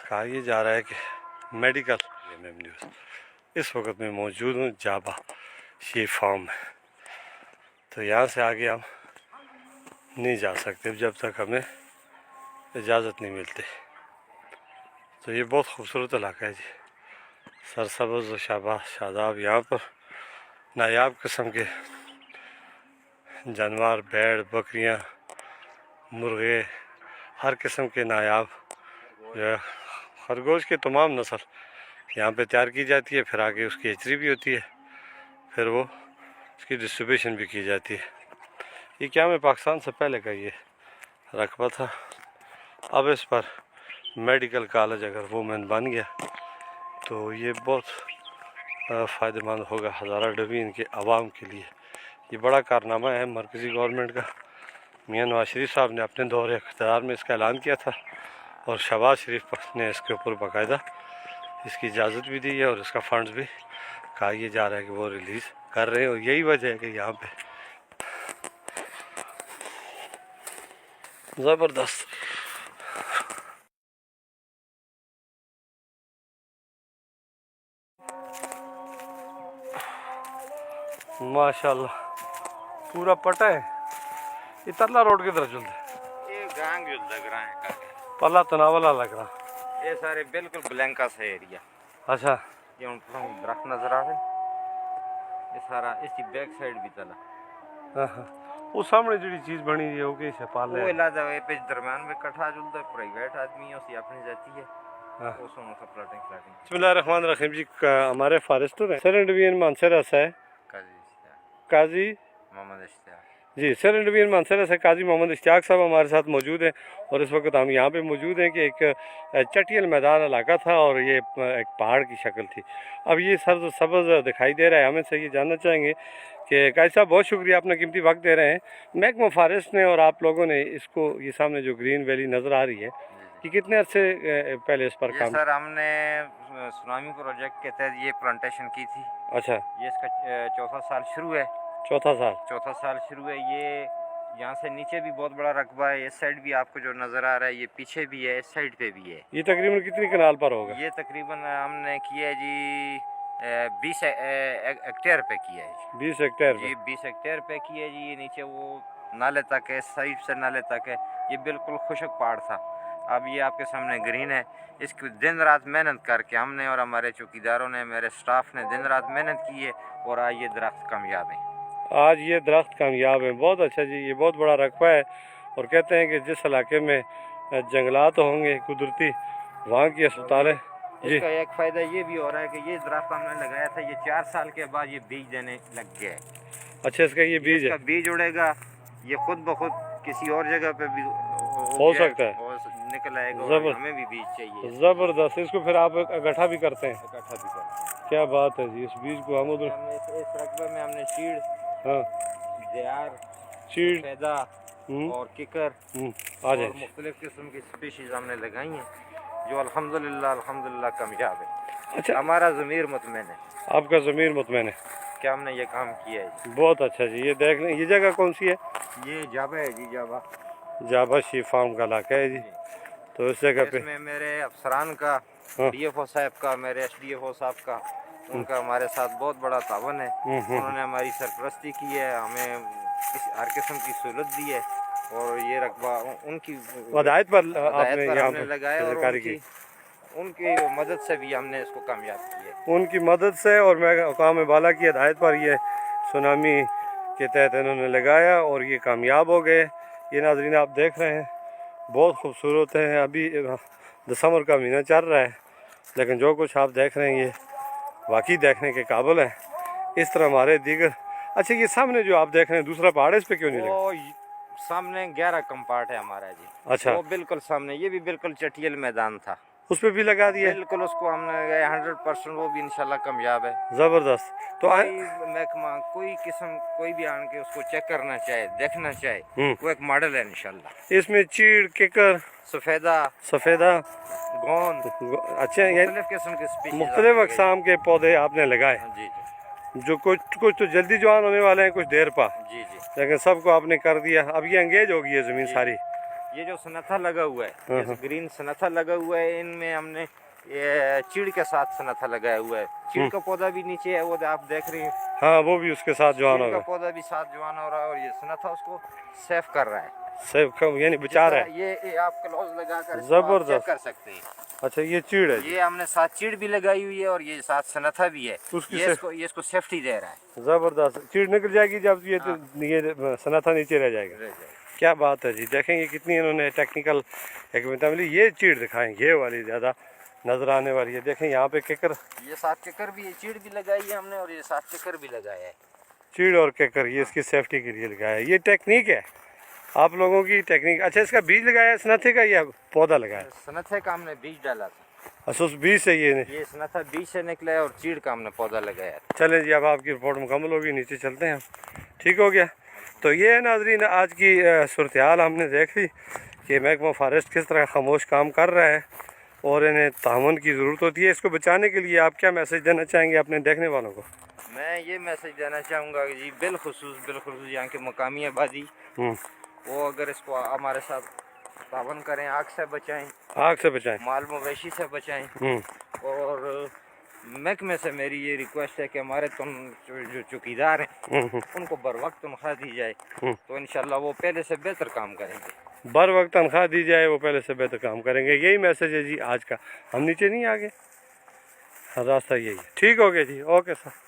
कहा यह जा रहा है कि मेडिकल न्यूज़ इस वक्त मैं मौजूद हूँ जाबा शीप फार्म में। तो यहाँ से आगे हम नहीं जा सकते जब तक हमें इजाज़त नहीं मिलती। तो ये बहुत खूबसूरत इलाका है जी, सरसब्ज़ व शादाब। यहाँ पर नायाब किस्म के जानवर, भेड़, बकरियाँ, मुर्गे, हर किस्म के नायाब खरगोश की तमाम नस्ल यहाँ पे तैयार की जाती है। फिर आगे उसकी हेचरी भी होती है, फिर वो उसकी डिस्ट्रीब्यूशन भी की जाती है। ये क्या में पाकिस्तान से पहले का ये रकबा था। अब इस पर मेडिकल कॉलेज अगर वुमेन बन गया तो ये बहुत फ़ायदेमंद होगा हज़ारा डिवीज़न के आवाम के लिए। ये बड़ा कारनामा है मरकज़ी गवर्नमेंट का। मियां नवाज शरीफ साहब ने अपने दौरे इक़्तिदार में इसका ऐलान किया था और शहबाज शरीफ ने इसके ऊपर बाकायदा इसकी इजाज़त भी दी है और इसका फ़ंड्स भी कहा यह जा रहा है कि वो रिलीज़ कर रहे हैं। और यही वजह है कि यहाँ पे ज़बरदस्त माशाल्लाह पूरा पटा है। ये तरला रोड की तरफ चलता है, ये गांग लग रहा है पल्ला तनावला लग रहा। ये सारे बिल्कुल ब्लैंका सा एरिया। अच्छा, ये उन दरख्त नजर आ रहे, ये सारा इसकी बैक साइड भी चला। हाँ, वो सामने जी चीज़ बनी है वो कैसे पाल वो इलाजा है पे दरमियान में कट्ठा जुलता प्राइवेट आदमी है उसकी अपनी जाती है। हाँ। वो सुनो सा प्लाटिंग बिस्मिल्लाहिर्रहमानिर्रहीम जी। हमारे फॉरेस्ट है सेरेंड डिवीजन मानसरस है काजी मोहम्मद इश्तियाक जी। सेरेंड डिवीजन मानसरस है काजी मोहम्मद इश्तियाक साहब हमारे साथ मौजूद हैं। और इस वक्त हम यहाँ पे मौजूद हैं कि एक चटियल मैदान इलाका था और ये एक पहाड़ की शक्ल थी। अब ये सर्द सब्ज़ दिखाई दे रहा है। हमें से ये जानना चाहेंगे कि काजी साहब बहुत शुक्रिया अपना कीमती वक्त दे रहे हैं। महकमा फॉरेस्ट ने और आप लोगों ने इसको ये सामने जो ग्रीन वैली नज़र आ रही है कि कितने अर्से पहले इस पर काम? सर हमने सुनामी प्रोजेक्ट के तहत ये प्लांटेशन की थी। अच्छा, ये इसका चौथा साल शुरू है। चौथा साल शुरू है। ये यहाँ से नीचे भी बहुत बड़ा रकबा है। इस साइड भी आपको जो नज़र आ रहा है, ये पीछे भी है, इस साइड पे भी है। ये तकरीबन कितनी कनाल पर होगा? ये तकरीबन हमने किया है जी 20 हेक्टेयर पे किया है जी। 20 हेक्टेयर जी 20 हेक्टेयर पे किया है जी। ये नीचे वो नाले तक है, साइड से नाले तक है। ये बिल्कुल खुशक पहाड़ था। अब ये आपके सामने ग्रीन है। इसकी दिन रात मेहनत करके हमने और हमारे चौकीदारों ने, मेरे स्टाफ ने दिन रात मेहनत की है और आज ये दरख्त कामयाब है। आज ये दरख्त कामयाब है। बहुत अच्छा जी, ये बहुत बड़ा रकबा है। और कहते हैं कि जिस इलाके में जंगलात होंगे कुदरती, वहाँ की अस्पताल है। इसका एक फ़ायदा ये भी हो रहा है कि ये दरख्त हमने लगाया था, ये 4 साल के बाद ये बीज देने लग गया है। अच्छा, इसका ये बीज है? बीज उड़ेगा, ये खुद ब खुद किसी और जगह पे भी हो सकता है और निकल आएगा। और हमें भी बीज चाहिए। ज़बरदस्त। इसको फिर आप इकट्ठा भी करते हैं? इकट्ठा भी करते हैं। क्या बात है जी। इस बीज को हम उधर इस रकबे में हमने चीड़, हाँ, चीड़, पैदा और किकर और मुख्तलिफ किस्म की स्पीशीज हमने लगाई हैं जो अल्हम्दुलिल्लाह कामयाब है। अच्छा, हमारा ज़मीर मुतमईन है। आपका ज़मीर मुतमईन है क्या हमने ये काम किया है। बहुत अच्छा जी। ये देख लें, ये जगह कौन सी है? ये जाबा है जी। जाबा शीप फार्म का इलाका है जी। तो इस जगह पे मेरे अफसरान का, DFO साहब का, मेरे SDFO साहब का, उनका हमारे साथ बहुत बड़ा तावन है। उन्होंने हमारी सरपरस्ती की है, हमें हर किस्म की सहूलत दी है। और ये रकबा उनकी हिदायत पर आपने यहाँ पे लगाया और उनकी मदद से भी हमने इसको कामयाब किया। उनकी मदद से और महकमा बाला की हिदायत पर ये सुनामी के तहत इन्होंने लगाया और ये कामयाब हो गए। ये नाज़रीन आप देख रहे हैं, बहुत खूबसूरत है। अभी दिसंबर का महीना चल रहा है, लेकिन जो कुछ आप देख रहे हैं ये वाकई देखने के काबिल है। इस तरह हमारे दीगर। अच्छा, ये सामने जो आप देख रहे हैं दूसरा पहाड़ है, इस पे क्यों नहीं लगा? सामने 11 कंपार्ट है हमारा जी। अच्छा, वो बिल्कुल सामने, ये भी बिल्कुल चटियल मैदान था, उस पर भी लगा दिया? बिल्कुल उसको हमने 100%, वो भी इंशाल्लाह कामयाब है। ज़बरदस्त। तो महकमा कोई किस्म कोई भी आन के उसको चेक करना चाहे, देखना चाहे, वो एक मॉडल है इंशाल्लाह। इसमें चीड़, किकर, सफ़ेदा, गोंद, अच्छा, मुख्तलिफ अक़साम के पौधे आपने लगाए। जी। जो कुछ तो जल्दी जवान होने वाले हैं, कुछ देर पा। जी। लेकिन सबको आपने कर दिया। अब ये एंगेज हो गई है ज़मीन सारी। ये जो सनथा लगा हुआ है, हाँ, ये ग्रीन सनथा लगा हुआ है, इनमें हमने ये चीड़ के साथ सनथा लगाया हुआ है। चीड़ का पौधा भी नीचे है, वो आप देख रहे हैं। हाँ, वो भी उसके साथ जवान चीड़ का होगा। पौधा भी साथ जवान हो रहा है और ये सनथा उसको सेफ कर रहा है, सेब कम यानी बचा रहा है। ये आप क्लोज लगाकर इसको आप जबरदस्त। चेक कर सकते हैं। अच्छा, ये चीड़ है जी। ये हमने साथ चीड़ भी लगाई हुई है और ये साथ सनथा भी है। उसकी ये इसको सेफ्टी दे रहा है। जबरदस्त। चीड़ निकल जाएगी जब ये तो ये सनाथा नीचे रह जाएगा। क्या बात है जी, देखेंगे कितनी इन्होंने टेक्निकल एक मिली। ये चीड़ दिखाएं, ये वाली ज़्यादा नजर आने वाली है। देखें यहाँ पे केकर, ये साथ केकर भी है, चीड़ भी लगाई है हमने और ये साथ केकर भी लगाया है। चीड़ और केकर ये इसकी सेफ्टी के लिए लगाया है। ये टेक्निक है आप लोगों की टेक्निक। अच्छा, इसका बीज लगाया है सनाथे का या पौधा लगाया? सनथे का हमने बीज डाला था। अच्छा, उस बीज से ये सनथा बीज से निकला है और चीड़ का हमने पौधा लगाया था। चलें जी, अब आपकी रिपोर्ट मुकम्मल होगी, नीचे चलते हैं। ठीक हो गया। तो ये है नाजरीन, आज की सूरत हाल हमने देख ली कि महकमा फॉरेस्ट किस तरह खामोश काम कर रहा है और इन्हें ताउन की ज़रूरत होती है। इसको बचाने के लिए आप क्या मैसेज देना चाहेंगे अपने देखने वालों को? मैं ये मैसेज देना चाहूँगा कि जी बिलखुसूस यहाँ के मकामी आबादी, वो अगर इसको हमारे साथ तावन करें, आग से बचाएं, आग से बचाएं, माल मवेशी से बचाएं। और महकमे से मेरी ये रिक्वेस्ट है कि हमारे जो चौकीदार हैं उनको बर वक्त तनख्वाह दी जाए, तो इंशाल्लाह वो पहले से बेहतर काम करेंगे। बर वक्त तनख्वाह दी जाए, वो पहले से बेहतर काम करेंगे। यही मैसेज है जी आज का। हम नीचे नहीं आ गए, रास्ता यही है। ठीक हो गया जी, ओके सर।